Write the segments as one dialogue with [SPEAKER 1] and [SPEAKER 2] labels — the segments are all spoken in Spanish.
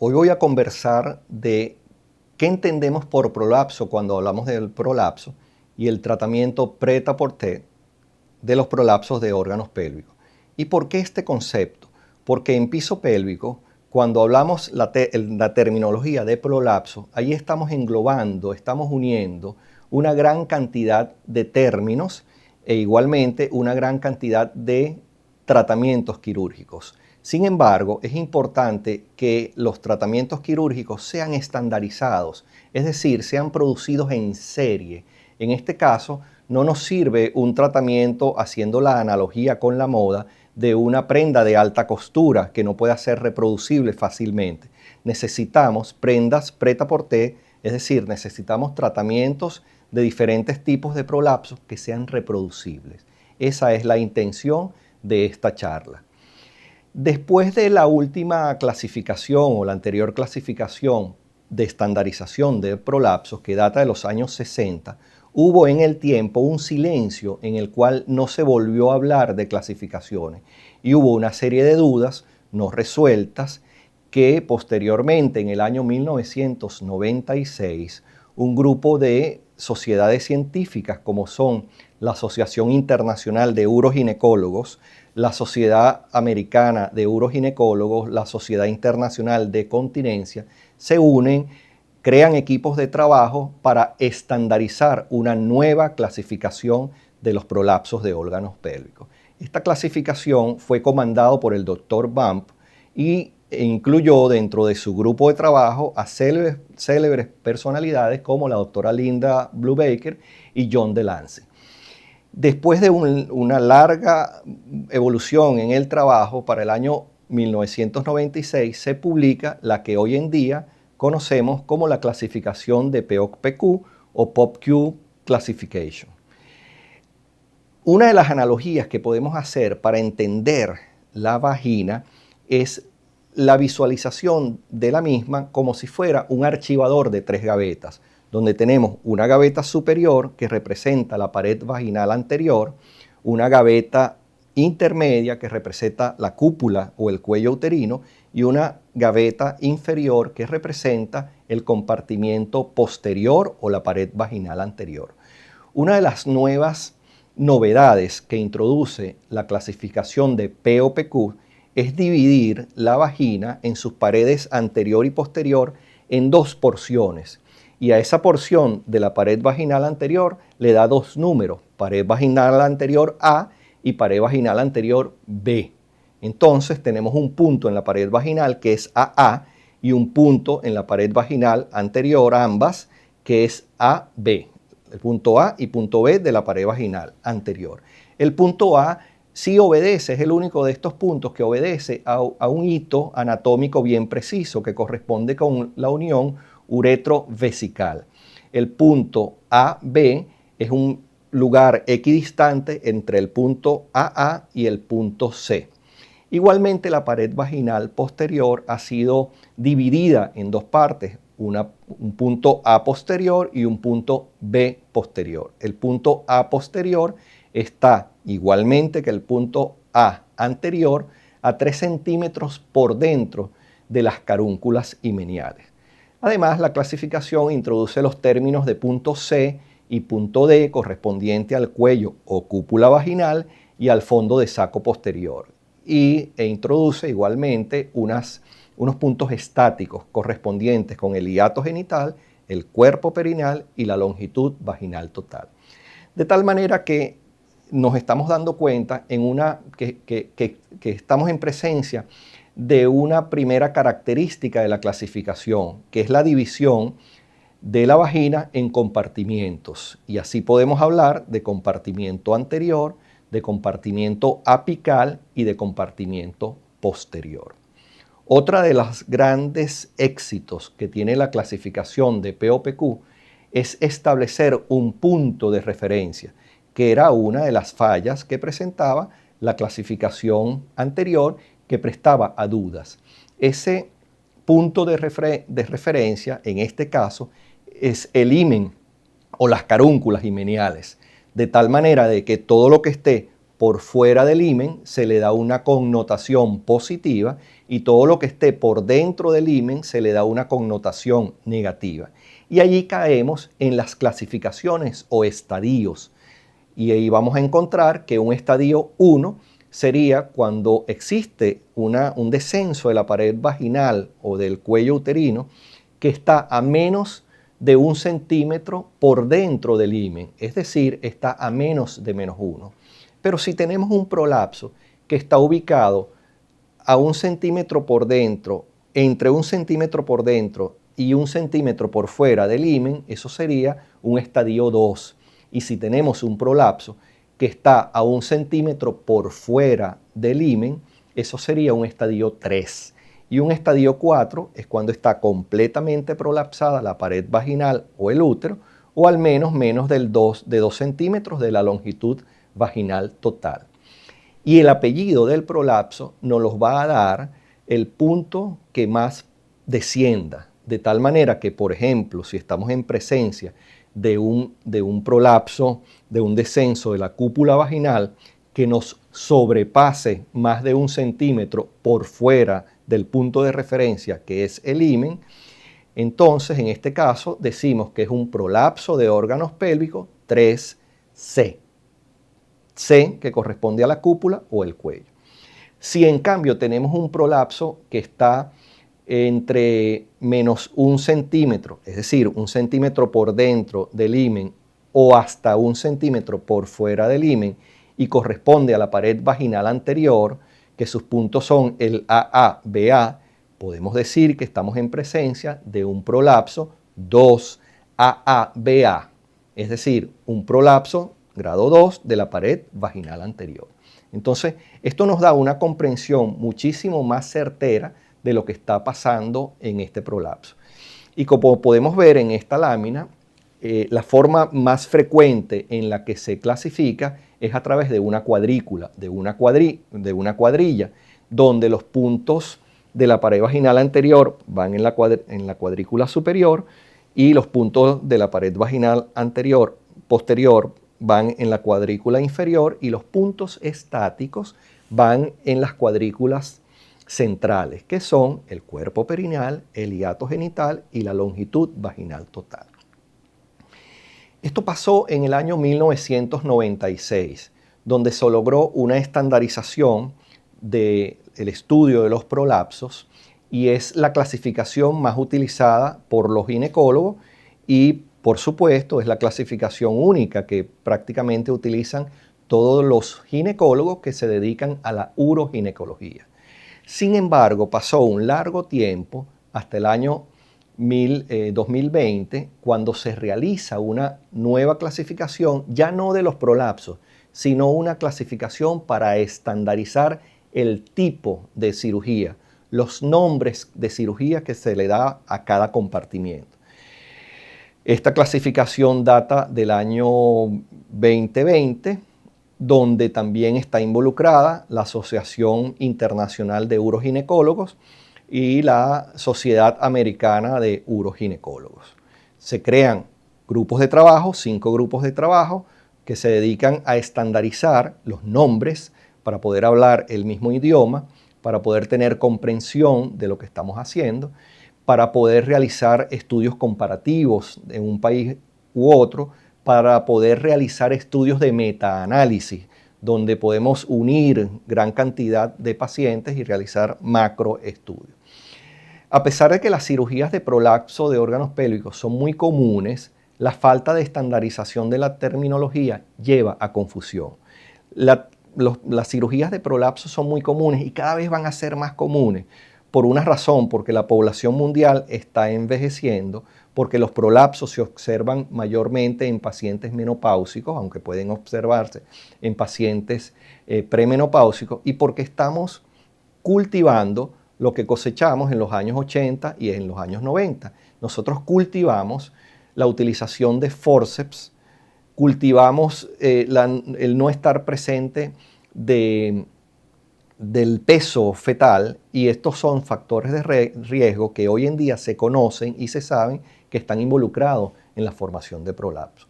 [SPEAKER 1] Hoy voy a conversar de qué entendemos por prolapso cuando hablamos del prolapso y el tratamiento prêt-à-porter de los prolapsos de órganos pélvicos. ¿Y por qué este concepto? Porque en piso pélvico, cuando hablamos la terminología de prolapso, ahí estamos englobando, estamos uniendo una gran cantidad de términos e igualmente una gran cantidad de tratamientos quirúrgicos. Sin embargo, es importante que los tratamientos quirúrgicos sean estandarizados, es decir, sean producidos en serie. En este caso, no nos sirve un tratamiento, haciendo la analogía con la moda, de una prenda de alta costura que no pueda ser reproducible fácilmente. Necesitamos prendas prêt-à-porter, es decir, necesitamos tratamientos de diferentes tipos de prolapsos que sean reproducibles. Esa es la intención de esta charla. Después de la última clasificación o la anterior clasificación de estandarización de prolapsos que data de los años 60, hubo en el tiempo un silencio en el cual no se volvió a hablar de clasificaciones y hubo una serie de dudas no resueltas que posteriormente, en el año 1996, un grupo de sociedades científicas como son la Asociación Internacional de Uroginecólogos, la Sociedad Americana de Uroginecólogos, la Sociedad Internacional de Continencia, se unen, crean equipos de trabajo para estandarizar una nueva clasificación de los prolapsos de órganos pélvicos. Esta clasificación fue comandado por el Dr. Bump y incluyó dentro de su grupo de trabajo a célebres personalidades como la doctora Linda Brubaker y John Delancey. Después de una larga evolución en el trabajo, para el año 1996 se publica la que hoy en día conocemos como la clasificación de POPQ o POPQ Classification. Una de las analogías que podemos hacer para entender la vagina es la visualización de la misma como si fuera un archivador de 3 gavetas, donde tenemos una gaveta superior que representa la pared vaginal anterior, una gaveta intermedia que representa la cúpula o el cuello uterino y una gaveta inferior que representa el compartimiento posterior o la pared vaginal anterior. Una de las nuevas novedades que introduce la clasificación de POPQ es dividir la vagina en sus paredes anterior y posterior en 2 porciones. Y a esa porción de la pared vaginal anterior le da 2 números, pared vaginal anterior A y pared vaginal anterior B. Entonces tenemos un punto en la pared vaginal que es AA y un punto en la pared vaginal anterior, ambas, que es AB. El punto A y punto B de la pared vaginal anterior. El punto A sí obedece, es el único de estos puntos que obedece a un hito anatómico bien preciso que corresponde con la unión uretrovesical. El punto AB es un lugar equidistante entre el punto AA y el punto C. Igualmente, la pared vaginal posterior ha sido dividida en 2 partes, un punto A posterior y un punto B posterior. El punto A posterior está igualmente que el punto A anterior a 3 centímetros por dentro de las carúnculas himeniales. Además, la clasificación introduce los términos de punto C y punto D correspondiente al cuello o cúpula vaginal y al fondo de saco posterior. E introduce igualmente unos puntos estáticos correspondientes con el hiato genital, el cuerpo perineal y la longitud vaginal total. De tal manera que nos estamos dando cuenta que estamos en presencia de una primera característica de la clasificación, que es la división de la vagina en compartimientos. Y así podemos hablar de compartimiento anterior, de compartimiento apical y de compartimiento posterior. Otra de los grandes éxitos que tiene la clasificación de POPQ es establecer un punto de referencia, que era una de las fallas que presentaba la clasificación anterior, que prestaba a dudas. Ese punto de referencia, en este caso, es el himen o las carúnculas himeniales, de tal manera de que todo lo que esté por fuera del himen se le da una connotación positiva y todo lo que esté por dentro del himen se le da una connotación negativa. Y allí caemos en las clasificaciones o estadios. Y ahí vamos a encontrar que un estadio 1 sería cuando existe un descenso de la pared vaginal o del cuello uterino que está a menos de 1 centímetro por dentro del himen, es decir, está a menos de -1. Pero si tenemos un prolapso que está ubicado a 1 centímetro por dentro, entre 1 centímetro por dentro y 1 centímetro por fuera del himen, eso sería un estadio 2. Y si tenemos un prolapso que está a 1 centímetro por fuera del himen, eso sería un estadio 3. Y un estadio 4 es cuando está completamente prolapsada la pared vaginal o el útero, o al menos de 2 centímetros de la longitud vaginal total. Y el apellido del prolapso nos los va a dar el punto que más descienda, de tal manera que, por ejemplo, si estamos en presencia de un prolapso, de un descenso de la cúpula vaginal que nos sobrepase más de 1 centímetro por fuera del punto de referencia, que es el himen, entonces en este caso decimos que es un prolapso de órganos pélvicos 3C. C, que corresponde a la cúpula o el cuello. Si en cambio tenemos un prolapso que está entre -1 centímetro, es decir, 1 centímetro por dentro del himen o hasta 1 centímetro por fuera del himen y corresponde a la pared vaginal anterior, que sus puntos son el AA-BA, podemos decir que estamos en presencia de un prolapso 2AA-BA, es decir, un prolapso grado 2 de la pared vaginal anterior. Entonces, esto nos da una comprensión muchísimo más certera de lo que está pasando en este prolapso. Y como podemos ver en esta lámina, la forma más frecuente en la que se clasifica es a través de una cuadrícula, de una cuadrilla, donde los puntos de la pared vaginal anterior van en la cuadrícula superior y los puntos de la pared vaginal posterior van en la cuadrícula inferior y los puntos estáticos van en las cuadrículas centrales, que son el cuerpo perineal, el hiato genital y la longitud vaginal total. Esto pasó en el año 1996, donde se logró una estandarización del estudio de los prolapsos y es la clasificación más utilizada por los ginecólogos y, por supuesto, es la clasificación única que prácticamente utilizan todos los ginecólogos que se dedican a la uroginecología. Sin embargo, pasó un largo tiempo, hasta el año 2020, cuando se realiza una nueva clasificación, ya no de los prolapsos, sino una clasificación para estandarizar el tipo de cirugía, los nombres de cirugía que se le da a cada compartimiento. Esta clasificación data del año 2020, donde también está involucrada la Asociación Internacional de Uroginecólogos y la Sociedad Americana de Uroginecólogos. Se crean grupos de trabajo, 5 grupos de trabajo, que se dedican a estandarizar los nombres para poder hablar el mismo idioma, para poder tener comprensión de lo que estamos haciendo, para poder realizar estudios comparativos en un país u otro, para poder realizar estudios de metaanálisis, donde podemos unir gran cantidad de pacientes y realizar macroestudios. A pesar de que las cirugías de prolapso de órganos pélvicos son muy comunes, la falta de estandarización de la terminología lleva a confusión. Las cirugías de prolapso son muy comunes y cada vez van a ser más comunes por una razón, porque la población mundial está envejeciendo, porque los prolapsos se observan mayormente en pacientes menopáusicos, aunque pueden observarse en pacientes premenopáusicos, y porque estamos cultivando lo que cosechamos en los años 80 y en los años 90. Nosotros cultivamos la utilización de forceps, cultivamos el no estar presente del peso fetal, y estos son factores de riesgo que hoy en día se conocen y se saben que están involucrados en la formación de prolapso.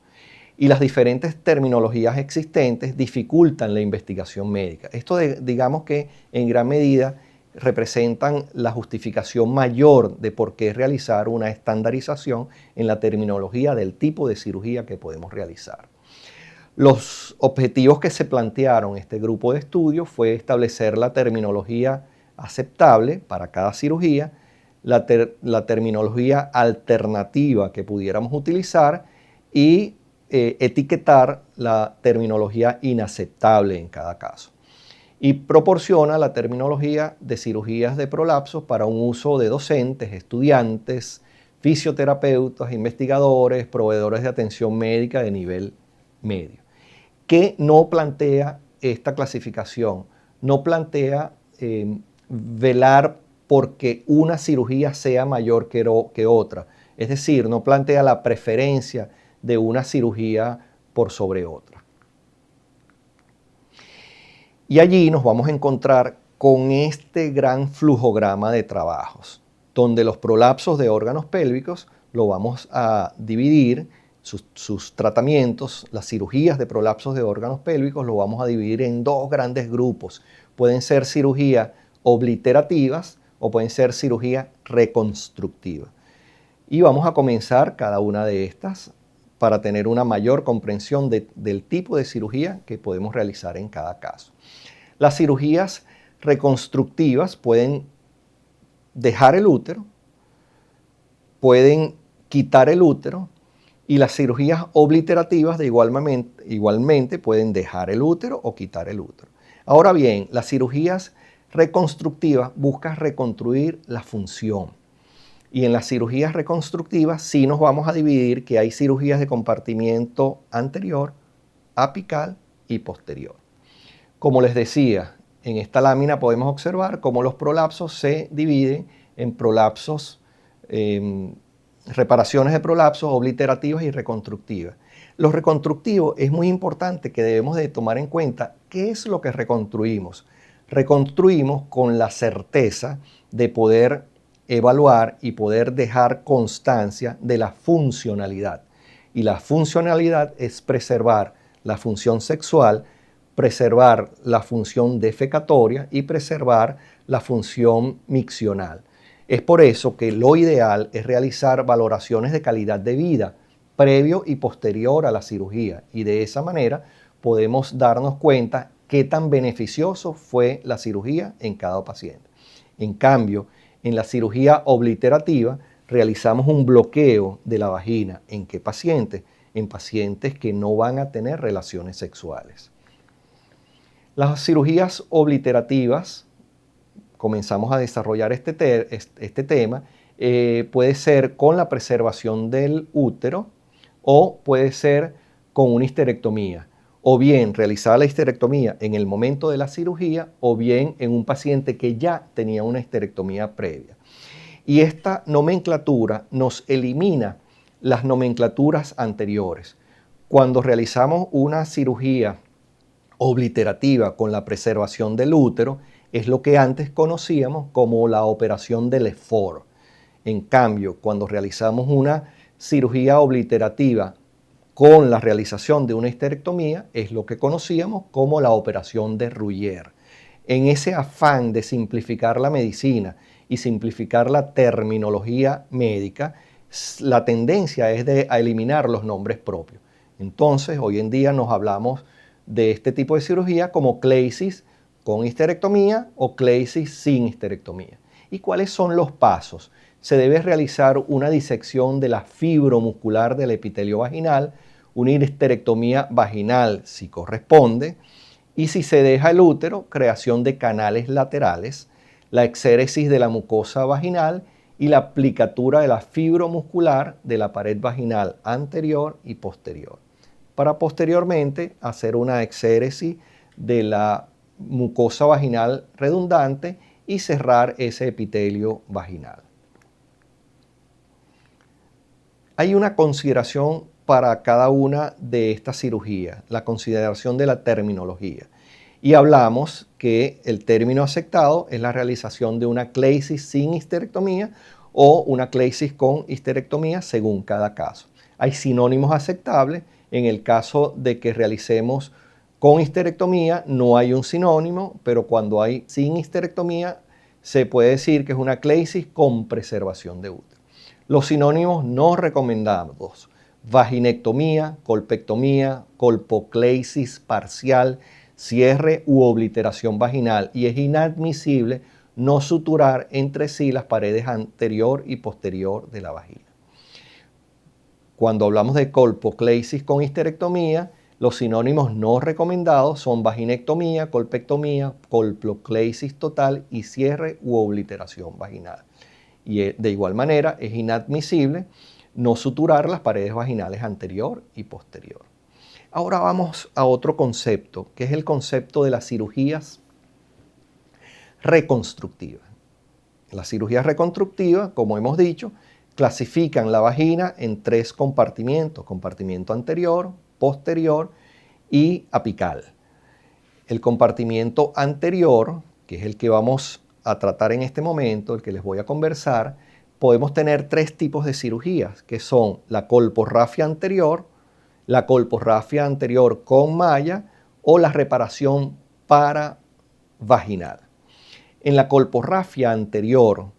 [SPEAKER 1] y las diferentes terminologías existentes dificultan la investigación médica. Esto digamos que en gran medida representan la justificación mayor de por qué realizar una estandarización en la terminología del tipo de cirugía que podemos realizar. Los objetivos que se plantearon este grupo de estudio fue establecer la terminología aceptable para cada cirugía, la terminología alternativa que pudiéramos utilizar y etiquetar la terminología inaceptable en cada caso. Y proporciona la terminología de cirugías de prolapsos para un uso de docentes, estudiantes, fisioterapeutas, investigadores, proveedores de atención médica de nivel medio. ¿Qué no plantea esta clasificación? No plantea velar porque una cirugía sea mayor que otra. Es decir, no plantea la preferencia de una cirugía por sobre otra. Y allí nos vamos a encontrar con este gran flujograma de trabajos, donde los prolapsos de órganos pélvicos lo vamos a dividir, sus tratamientos, las cirugías de prolapsos de órganos pélvicos, lo vamos a dividir en dos grandes grupos. Pueden ser cirugías obliterativas o pueden ser cirugías reconstructivas. Y vamos a comenzar cada una de estas para tener una mayor comprensión del tipo de cirugía que podemos realizar en cada caso. Las cirugías reconstructivas pueden dejar el útero, pueden quitar el útero, y las cirugías obliterativas igualmente pueden dejar el útero o quitar el útero. Ahora bien, las cirugías reconstructivas buscan reconstruir la función. Y en las cirugías reconstructivas sí nos vamos a dividir que hay cirugías de compartimiento anterior, apical y posterior. Como les decía, en esta lámina podemos observar cómo los prolapsos se dividen en prolapsos, reparaciones de prolapsos obliterativas y reconstructivas. Los reconstructivos es muy importante que debemos de tomar en cuenta qué es lo que reconstruimos. Reconstruimos con la certeza de poder evaluar y poder dejar constancia de la funcionalidad. Y la funcionalidad es preservar la función sexual, preservar la función defecatoria y preservar la función miccional. Es por eso que lo ideal es realizar valoraciones de calidad de vida previo y posterior a la cirugía y de esa manera podemos darnos cuenta qué tan beneficioso fue la cirugía en cada paciente. En cambio, en la cirugía obliterativa realizamos un bloqueo de la vagina. ¿En qué pacientes? En pacientes que no van a tener relaciones sexuales. Las cirugías obliterativas, comenzamos a desarrollar este tema, puede ser con la preservación del útero o puede ser con una histerectomía, o bien realizar la histerectomía en el momento de la cirugía o bien en un paciente que ya tenía una histerectomía previa. Y esta nomenclatura nos elimina las nomenclaturas anteriores. Cuando realizamos una cirugía obliterativa con la preservación del útero, es lo que antes conocíamos como la operación de Lefort. En cambio, cuando realizamos una cirugía obliterativa con la realización de una histerectomía, es lo que conocíamos como la operación de Ruyer. En ese afán de simplificar la medicina y simplificar la terminología médica, la tendencia es a eliminar los nombres propios. Entonces, hoy en día nos hablamos de este tipo de cirugía como cleisis con histerectomía o cleisis sin histerectomía. ¿Y cuáles son los pasos? Se debe realizar una disección de la fibromuscular del epitelio vaginal, una histerectomía vaginal si corresponde, y si se deja el útero, creación de canales laterales, la exéresis de la mucosa vaginal y la aplicatura de la fibromuscular de la pared vaginal anterior y posterior, para posteriormente hacer una exéresis de la mucosa vaginal redundante y cerrar ese epitelio vaginal. Hay una consideración para cada una de estas cirugías, la consideración de la terminología. Y hablamos que el término aceptado es la realización de una cleisis sin histerectomía o una cleisis con histerectomía según cada caso. Hay sinónimos aceptables En el caso de que realicemos con histerectomía, no hay un sinónimo, pero cuando hay sin histerectomía, se puede decir que es una cleisis con preservación de útero. Los sinónimos no recomendados: vaginectomía, colpectomía, colpocleisis parcial, cierre u obliteración vaginal, y es inadmisible no suturar entre sí las paredes anterior y posterior de la vagina. Cuando hablamos de colpocleisis con histerectomía, los sinónimos no recomendados son vaginectomía, colpectomía, colpocleisis total y cierre u obliteración vaginal. Y de igual manera es inadmisible no suturar las paredes vaginales anterior y posterior. Ahora vamos a otro concepto, que es el concepto de las cirugías reconstructivas. Las cirugías reconstructivas, como hemos dicho, clasifican la vagina en 3 compartimientos: compartimiento anterior, posterior y apical. El compartimiento anterior, que es el que vamos a tratar en este momento, el que les voy a conversar, podemos tener 3 tipos de cirugías, que son la colporrafia anterior con malla o la reparación paravaginal. En la colporrafia anterior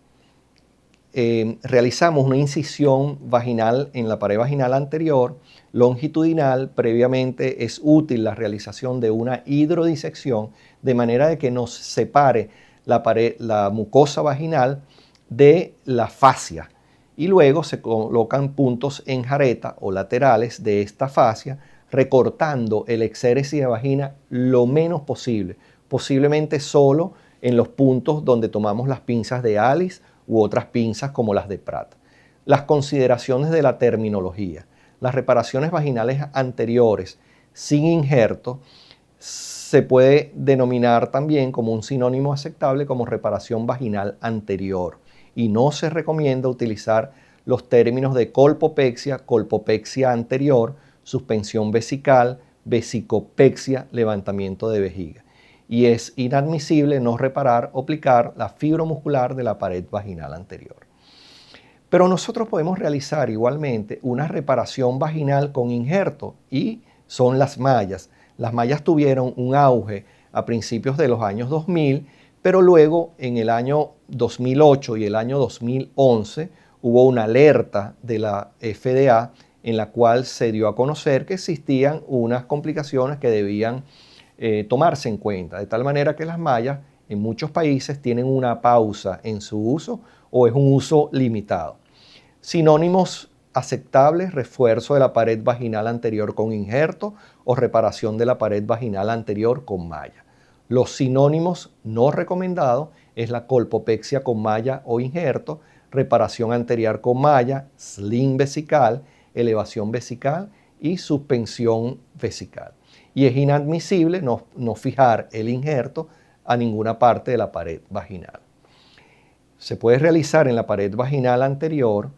[SPEAKER 1] realizamos una incisión vaginal en la pared vaginal anterior, longitudinal. Previamente es útil la realización de una hidrodisección, de manera de que nos separe la mucosa vaginal de la fascia, y luego se colocan puntos en jareta o laterales de esta fascia, recortando el exéresis de vagina lo menos posible, posiblemente solo en los puntos donde tomamos las pinzas de Alice u otras pinzas como las de Pratt. Las consideraciones de la terminología: las reparaciones vaginales anteriores sin injerto se puede denominar también como un sinónimo aceptable como reparación vaginal anterior, y no se recomienda utilizar los términos de colpopexia, colpopexia anterior, suspensión vesical, vesicopexia, levantamiento de vejiga. Y es inadmisible no reparar o aplicar la fibromuscular de la pared vaginal anterior. Pero nosotros podemos realizar igualmente una reparación vaginal con injerto, y son las mallas. Las mallas tuvieron un auge a principios de los años 2000, pero luego en el año 2008 y el año 2011 hubo una alerta de la FDA en la cual se dio a conocer que existían unas complicaciones que debían tomarse en cuenta, de tal manera que las mallas en muchos países tienen una pausa en su uso o es un uso limitado. Sinónimos aceptables: refuerzo de la pared vaginal anterior con injerto o reparación de la pared vaginal anterior con malla. Los sinónimos no recomendados es la colpopexia con malla o injerto, reparación anterior con malla, sling vesical, elevación vesical y suspensión vesical. Y es inadmisible no fijar el injerto a ninguna parte de la pared vaginal. Se puede realizar en la pared vaginal anterior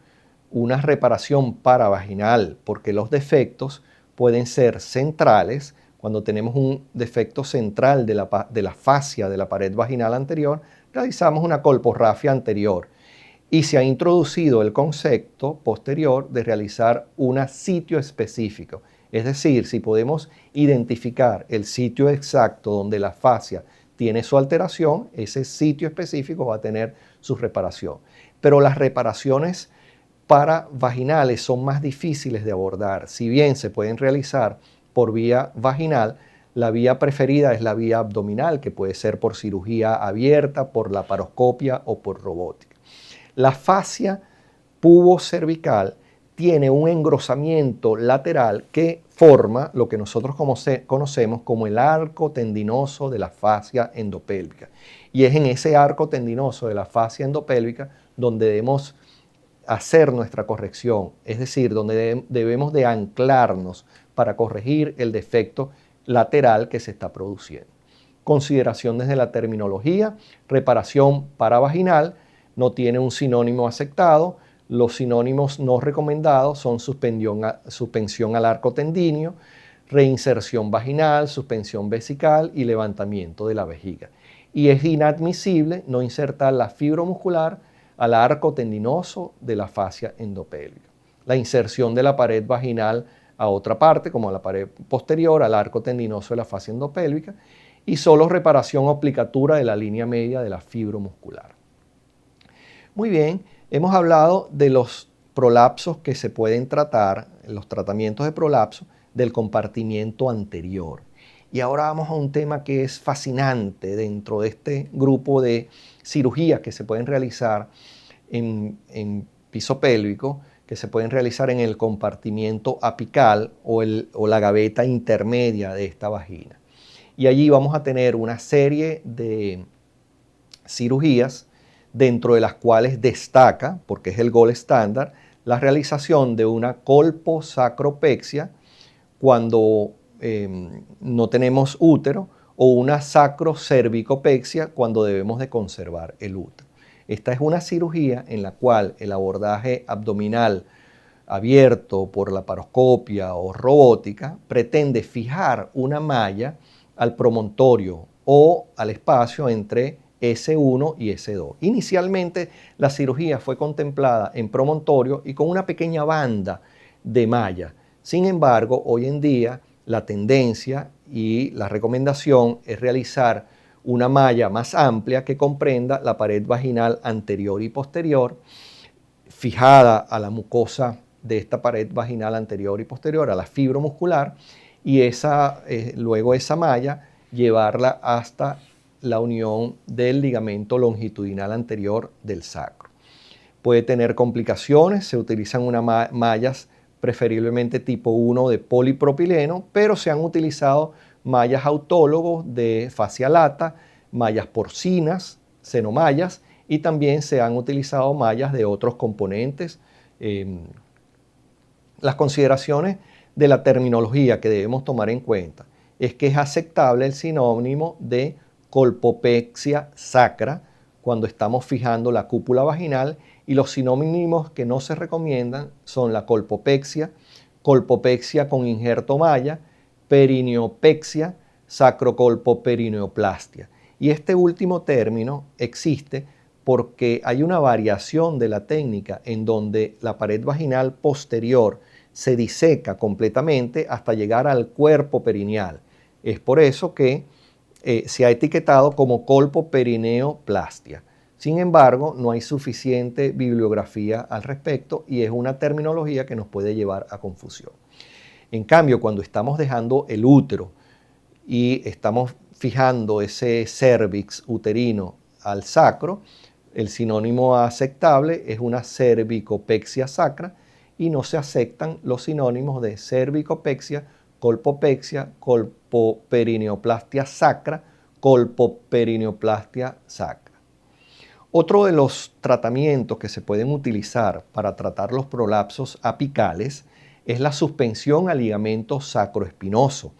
[SPEAKER 1] una reparación paravaginal, porque los defectos pueden ser centrales. Cuando tenemos un defecto central de la fascia de la pared vaginal anterior, realizamos una colporrafia anterior, y se ha introducido el concepto posterior de realizar un sitio específico. Es decir, si podemos identificar el sitio exacto donde la fascia tiene su alteración, ese sitio específico va a tener su reparación. Pero las reparaciones paravaginales son más difíciles de abordar. Si bien se pueden realizar por vía vaginal, la vía preferida es la vía abdominal, que puede ser por cirugía abierta, por laparoscopia o por robótica. La fascia pubocervical tiene un engrosamiento lateral que forma lo que nosotros conocemos como el arco tendinoso de la fascia endopélvica. Y es en ese arco tendinoso de la fascia endopélvica donde debemos hacer nuestra corrección, es decir, donde debemos de anclarnos para corregir el defecto lateral que se está produciendo. Consideraciones de la terminología: reparación paravaginal no tiene un sinónimo aceptado. Los sinónimos no recomendados son suspensión al arco tendíneo, reinserción vaginal, suspensión vesical y levantamiento de la vejiga. Y es inadmisible no insertar la fibromuscular al arco tendinoso de la fascia endopélvica. La inserción de la pared vaginal a otra parte, como a la pared posterior, al arco tendinoso de la fascia endopélvica, y solo reparación o aplicatura de la línea media de la fibromuscular. Muy bien, hemos hablado de los prolapsos que se pueden tratar, los tratamientos de prolapso del compartimiento anterior. Y ahora vamos a un tema que es fascinante dentro de este grupo de cirugías que se pueden realizar en piso pélvico, que se pueden realizar en el compartimiento apical o la gaveta intermedia de esta vagina. Y allí vamos a tener una serie de cirugías dentro de las cuales destaca, porque es el gold estándar, la realización de una colposacropexia cuando no tenemos útero o una sacrocervicopexia cuando debemos de conservar el útero. Esta es una cirugía en la cual el abordaje abdominal abierto por laparoscopia o robótica pretende fijar una malla al promontorio o al espacio entre S1 y S2. Inicialmente la cirugía fue contemplada en promontorio y con una pequeña banda de malla. Sin embargo, hoy en día la tendencia y la recomendación es realizar una malla más amplia que comprenda la pared vaginal anterior y posterior, fijada a la mucosa de esta pared vaginal anterior y posterior, a la fibromuscular, y luego esa malla llevarla hasta la unión del ligamento longitudinal anterior del sacro. Puede tener complicaciones, se utilizan unas mallas preferiblemente tipo 1 de polipropileno, pero se han utilizado mallas autólogos de fascia lata, mallas porcinas, senomallas, y también se han utilizado mallas de otros componentes. Las consideraciones de la terminología que debemos tomar en cuenta es que es aceptable el sinónimo de colpopexia sacra cuando estamos fijando la cúpula vaginal, y los sinónimos que no se recomiendan son la colpopexia, colpopexia con injerto malla, perineopexia, sacrocolpoperineoplastia. Y este último término existe porque hay una variación de la técnica en donde la pared vaginal posterior se diseca completamente hasta llegar al cuerpo perineal. Es por eso que se ha etiquetado como colpoperineoplastia. Sin embargo, no hay suficiente bibliografía al respecto y es una terminología que nos puede llevar a confusión. En cambio, cuando estamos dejando el útero y estamos fijando ese cérvix uterino al sacro, el sinónimo aceptable es una cervicopexia sacra y no se aceptan los sinónimos de cervicopexia, colpoperineoplastia sacra, colpoperineoplastia sacra. Otro de los tratamientos que se pueden utilizar para tratar los prolapsos apicales es la suspensión al ligamento sacroespinoso.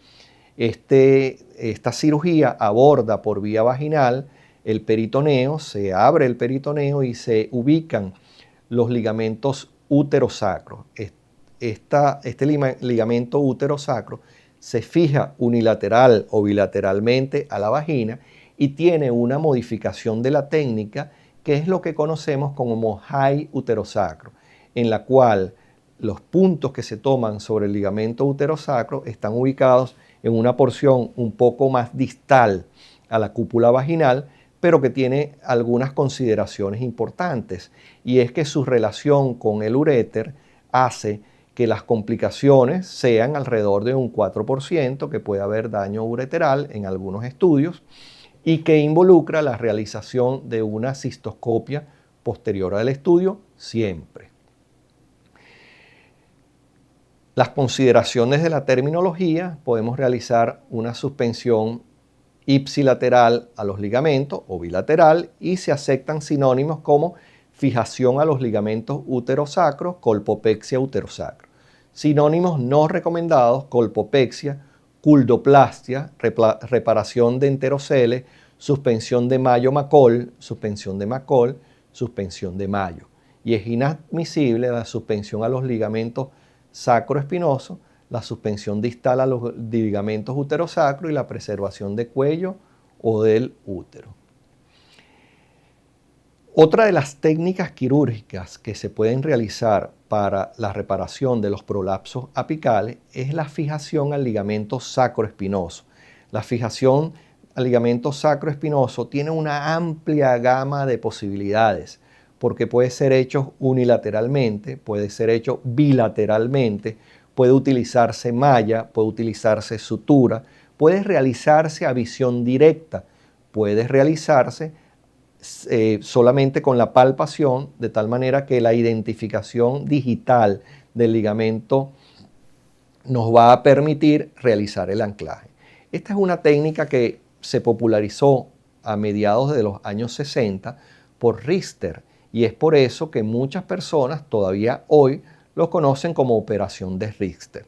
[SPEAKER 1] Esta cirugía aborda por vía vaginal el peritoneo, se abre el peritoneo y se ubican los ligamentos útero-sacro. Este ligamento útero-sacro se fija unilateral o bilateralmente a la vagina y tiene una modificación de la técnica que es lo que conocemos como high uterosacro, en la cual los puntos que se toman sobre el ligamento útero-sacro están ubicados en una porción un poco más distal a la cúpula vaginal, pero que tiene algunas consideraciones importantes, y es que su relación con el uréter hace que las complicaciones sean alrededor de un 4%, que puede haber daño ureteral en algunos estudios, y que involucra la realización de una cistoscopia posterior al estudio siempre. Las consideraciones de la terminología: podemos realizar una suspensión ipsilateral a los ligamentos o bilateral, y se aceptan sinónimos como fijación a los ligamentos útero-sacro, colpopexia útero-sacro. Sinónimos no recomendados: colpopexia, culdoplastia, reparación de enteroceles, suspensión de mayo-macol, suspensión de macol, suspensión de mayo. Y es inadmisible la suspensión a los ligamentos sacroespinosos, la suspensión distal a los ligamentos útero-sacro y la preservación de cuello o del útero. Otra de las técnicas quirúrgicas que se pueden realizar para la reparación de los prolapsos apicales es la fijación al ligamento sacroespinoso. La fijación al ligamento sacroespinoso tiene una amplia gama de posibilidades, porque puede ser hecho unilateralmente, puede ser hecho bilateralmente, puede utilizarse malla, puede utilizarse sutura, puede realizarse a visión directa, puede realizarse solamente con la palpación, de tal manera que la identificación digital del ligamento nos va a permitir realizar el anclaje. Esta es una técnica que se popularizó a mediados de los años 60 por Richter, y es por eso que muchas personas todavía hoy lo conocen como operación de Richter.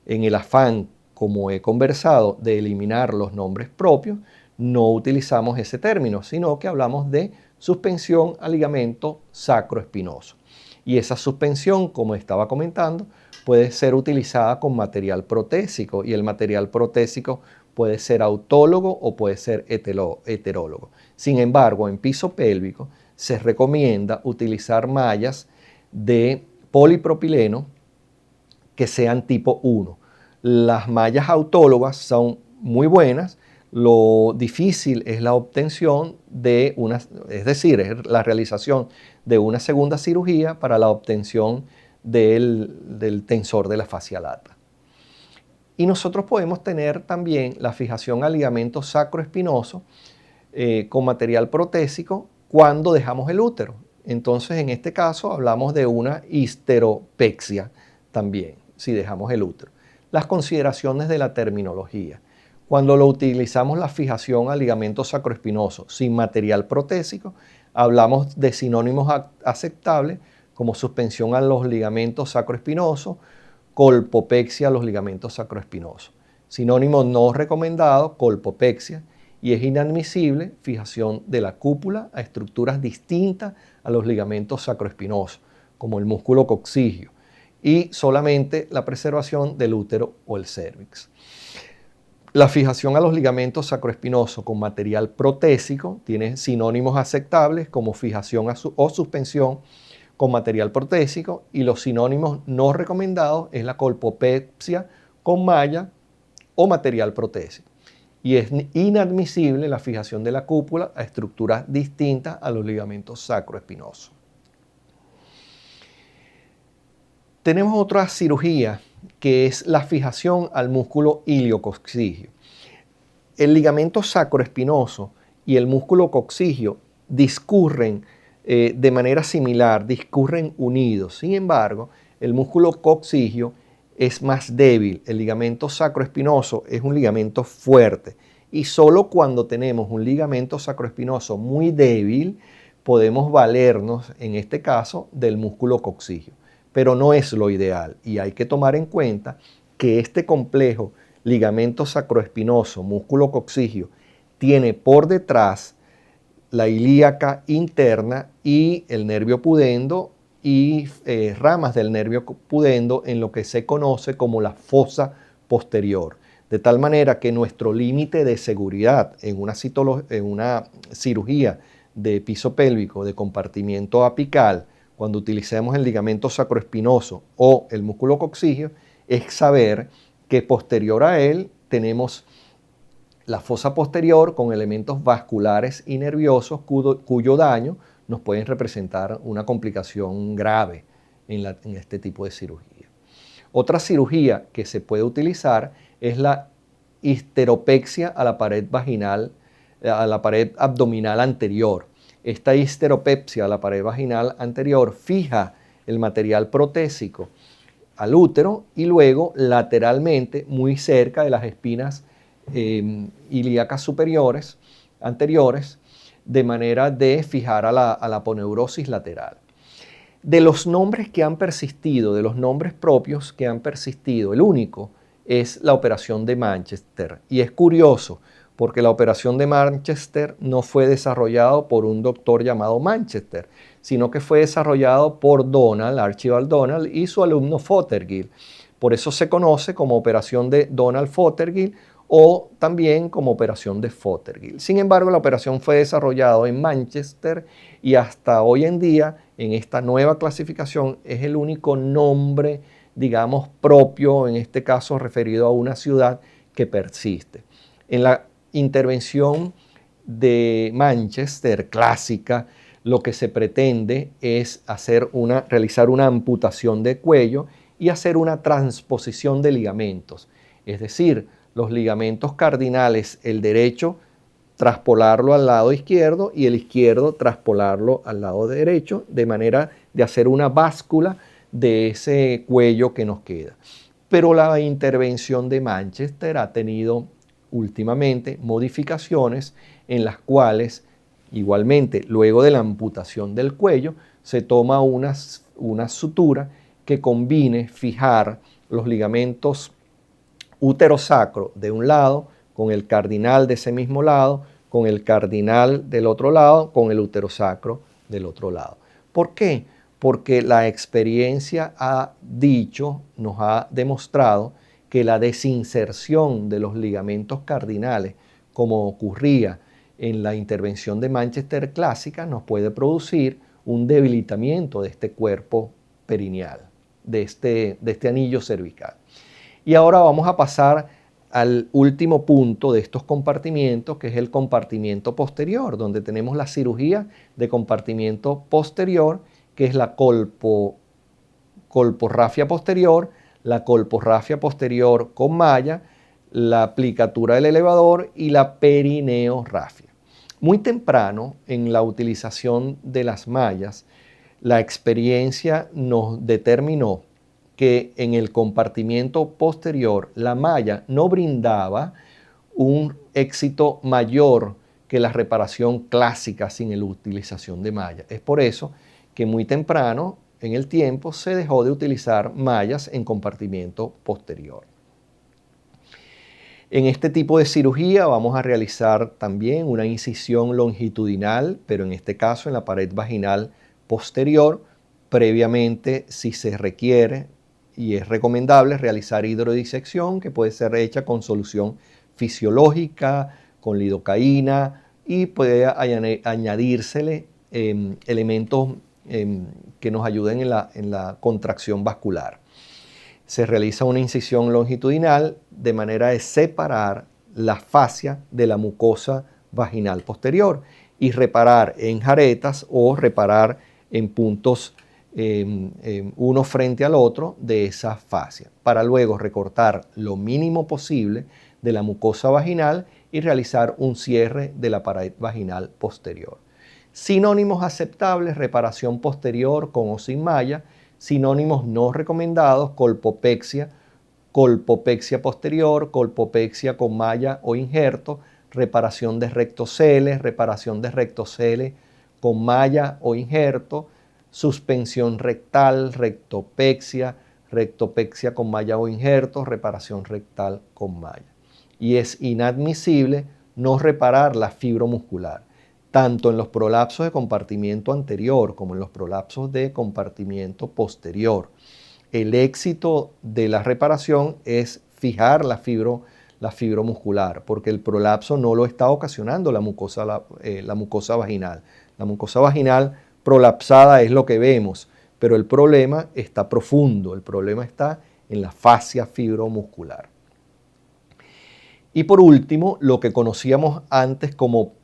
[SPEAKER 1] En el afán, como he conversado, de eliminar los nombres propios, no utilizamos ese término, sino que hablamos de suspensión al ligamento sacroespinoso. Y esa suspensión, como estaba comentando, puede ser utilizada con material protésico, y el material protésico puede ser autólogo o puede ser heterólogo. Sin embargo, en piso pélvico se recomienda utilizar mallas de polipropileno que sean tipo 1. Las mallas autólogas son muy buenas. Lo difícil es la obtención de es la realización de una segunda cirugía para la obtención del tensor de la fascia lata. Y nosotros podemos tener también la fijación al ligamento sacroespinoso con material protésico cuando dejamos el útero. Entonces, en este caso hablamos de una histeropexia también, si dejamos el útero. Las consideraciones de la terminología. Cuando lo utilizamos la fijación al ligamento sacroespinoso sin material protésico, hablamos de sinónimos aceptables como suspensión a los ligamentos sacroespinosos, colpopexia a los ligamentos sacroespinosos. Sinónimo no recomendado, colpopexia, y es inadmisible fijación de la cúpula a estructuras distintas a los ligamentos sacroespinosos, como el músculo coccigio, y solamente la preservación del útero o el cérvix. La fijación a los ligamentos sacroespinosos con material protésico tiene sinónimos aceptables como fijación o suspensión con material protésico, y los sinónimos no recomendados es la colpopexia con malla o material protésico. Y es inadmisible la fijación de la cúpula a estructuras distintas a los ligamentos sacroespinosos. Tenemos otra cirugía que es la fijación al músculo iliococcigio. El ligamento sacroespinoso y el músculo coccigio discurren de manera similar, discurren unidos. Sin embargo, el músculo coccigio es más débil. El ligamento sacroespinoso es un ligamento fuerte, y solo cuando tenemos un ligamento sacroespinoso muy débil podemos valernos, en este caso, del músculo coccigio. Pero no es lo ideal, y hay que tomar en cuenta que este complejo ligamento sacroespinoso, músculo coccigio, tiene por detrás la ilíaca interna y el nervio pudendo y ramas del nervio pudendo en lo que se conoce como la fosa posterior. De tal manera que nuestro límite de seguridad en una cirugía de piso pélvico de compartimiento apical, cuando utilicemos el ligamento sacroespinoso o el músculo coccigio, es saber que posterior a él tenemos la fosa posterior con elementos vasculares y nerviosos cuyo daño nos pueden representar una complicación grave en este tipo de cirugía. Otra cirugía que se puede utilizar es la histeropexia a la pared vaginal, a la pared abdominal anterior. Esta histeropexia a la pared vaginal anterior fija el material protésico al útero y luego lateralmente, muy cerca de las espinas ilíacas superiores, anteriores, de manera de fijar a la aponeurosis lateral. De los nombres que han persistido, de los nombres propios que han persistido, el único es la operación de Manchester. Y es curioso, porque la operación de Manchester no fue desarrollado por un doctor llamado Manchester, sino que fue desarrollado por Archibald Donald y su alumno Fothergill. Por eso se conoce como operación de Donald Fothergill o también como operación de Fothergill. Sin embargo, la operación fue desarrollada en Manchester y hasta hoy en día, en esta nueva clasificación, es el único nombre, digamos, propio, en este caso referido a una ciudad, que persiste. En la intervención de Manchester clásica, lo que se pretende es realizar una amputación de cuello y hacer una transposición de ligamentos. Es decir, los ligamentos cardinales, el derecho, traspolarlo al lado izquierdo y el izquierdo traspolarlo al lado derecho, de manera de hacer una báscula de ese cuello que nos queda. Pero la intervención de Manchester ha tenido últimamente modificaciones en las cuales, igualmente, luego de la amputación del cuello, se toma una sutura que combine fijar los ligamentos útero-sacro de un lado, con el cardinal de ese mismo lado, con el cardinal del otro lado, con el útero-sacro del otro lado. ¿Por qué? Porque la experiencia nos ha demostrado que la desinserción de los ligamentos cardinales, como ocurría en la intervención de Manchester clásica, nos puede producir un debilitamiento de este cuerpo perineal, de este anillo cervical. Y ahora vamos a pasar al último punto de estos compartimientos, que es el compartimiento posterior, donde tenemos la cirugía de compartimiento posterior, que es la colporrafia posterior, la colporrafia posterior con malla, la aplicatura del elevador y la perineorrafia. Muy temprano en la utilización de las mallas, la experiencia nos determinó que en el compartimiento posterior la malla no brindaba un éxito mayor que la reparación clásica sin la utilización de malla. Es por eso que muy temprano en el tiempo se dejó de utilizar mallas en compartimento posterior. En este tipo de cirugía vamos a realizar también una incisión longitudinal, pero en este caso en la pared vaginal posterior. Previamente, si se requiere y es recomendable, realizar hidrodisección, que puede ser hecha con solución fisiológica, con lidocaína, y puede añadírsele elementos que nos ayuden en la contracción vascular. Se realiza una incisión longitudinal de manera de separar la fascia de la mucosa vaginal posterior y reparar en jaretas o reparar en puntos uno frente al otro de esa fascia, para luego recortar lo mínimo posible de la mucosa vaginal y realizar un cierre de la pared vaginal posterior. Sinónimos aceptables: reparación posterior con o sin malla. Sinónimos no recomendados: colpopexia, colpopexia posterior, colpopexia con malla o injerto, reparación de rectoceles, reparación de rectoceles con malla o injerto, suspensión rectal, rectopexia, rectopexia con malla o injerto, reparación rectal con malla. Y es inadmisible no reparar la fibromuscular, tanto en los prolapsos de compartimiento anterior como en los prolapsos de compartimiento posterior. El éxito de la reparación es fijar la fibromuscular, porque el prolapso no lo está ocasionando la mucosa vaginal. La mucosa vaginal prolapsada es lo que vemos, pero el problema está profundo, el problema está en la fascia fibromuscular. Y por último, lo que conocíamos antes como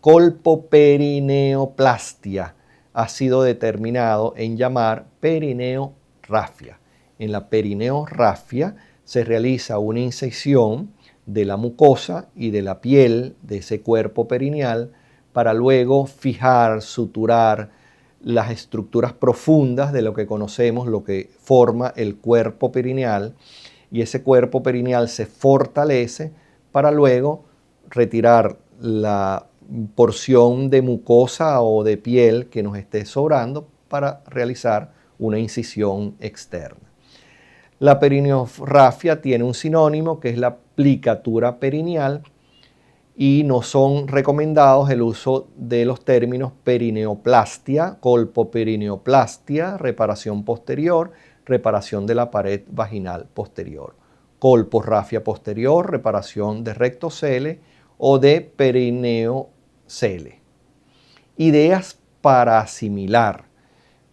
[SPEAKER 1] colpoperineoplastia ha sido determinado en llamar perineorrafia. En la perineorrafia se realiza una incisión de la mucosa y de la piel de ese cuerpo perineal para luego fijar, suturar las estructuras profundas de lo que conocemos, lo que forma el cuerpo perineal, y ese cuerpo perineal se fortalece para luego retirar la porción de mucosa o de piel que nos esté sobrando para realizar una incisión externa. La perineorrafia tiene un sinónimo, que es la aplicatura perineal, y no son recomendados el uso de los términos perineoplastia, colpoperineoplastia, reparación posterior, reparación de la pared vaginal posterior. colporrafia posterior, reparación de rectocele o de perineocele. Ideas para asimilar.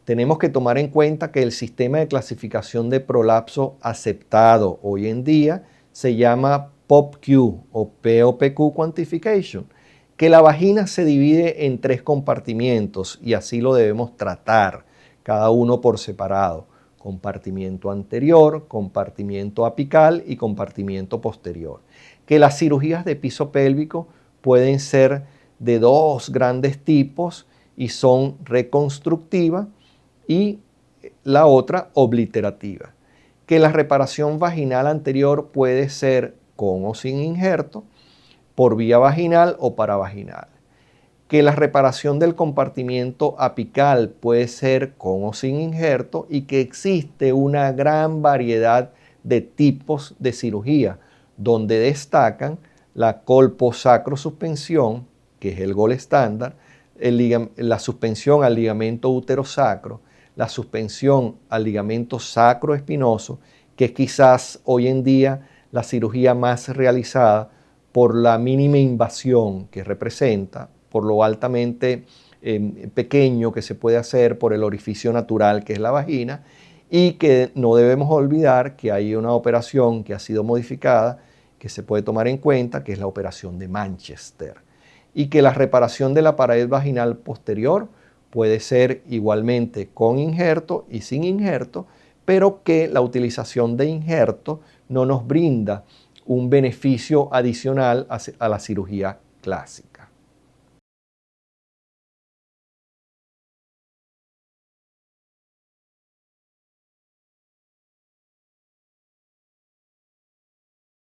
[SPEAKER 1] Tenemos que tomar en cuenta que el sistema de clasificación de prolapso aceptado hoy en día se llama POPQ o POPQ Quantification, que la vagina se divide en 3 compartimientos y así lo debemos tratar, cada uno por separado: compartimiento anterior, compartimiento apical y compartimiento posterior. Que las cirugías de piso pélvico pueden ser de 2 grandes tipos y son reconstructiva y la otra obliterativa. Que la reparación vaginal anterior puede ser con o sin injerto, por vía vaginal o paravaginal. Que la reparación del compartimiento apical puede ser con o sin injerto y que existe una gran variedad de tipos de cirugía, donde destacan la colposacrosuspensión, que es el gold estándar, la suspensión al ligamento uterosacro, la suspensión al ligamento sacroespinoso, que es quizás hoy en día la cirugía más realizada por la mínima invasión que representa, por lo altamente pequeño que se puede hacer por el orificio natural que es la vagina, y que no debemos olvidar que hay una operación que ha sido modificada que se puede tomar en cuenta, que es la operación de Manchester, y que la reparación de la pared vaginal posterior puede ser igualmente con injerto y sin injerto, pero que la utilización de injerto no nos brinda un beneficio adicional a la cirugía clásica.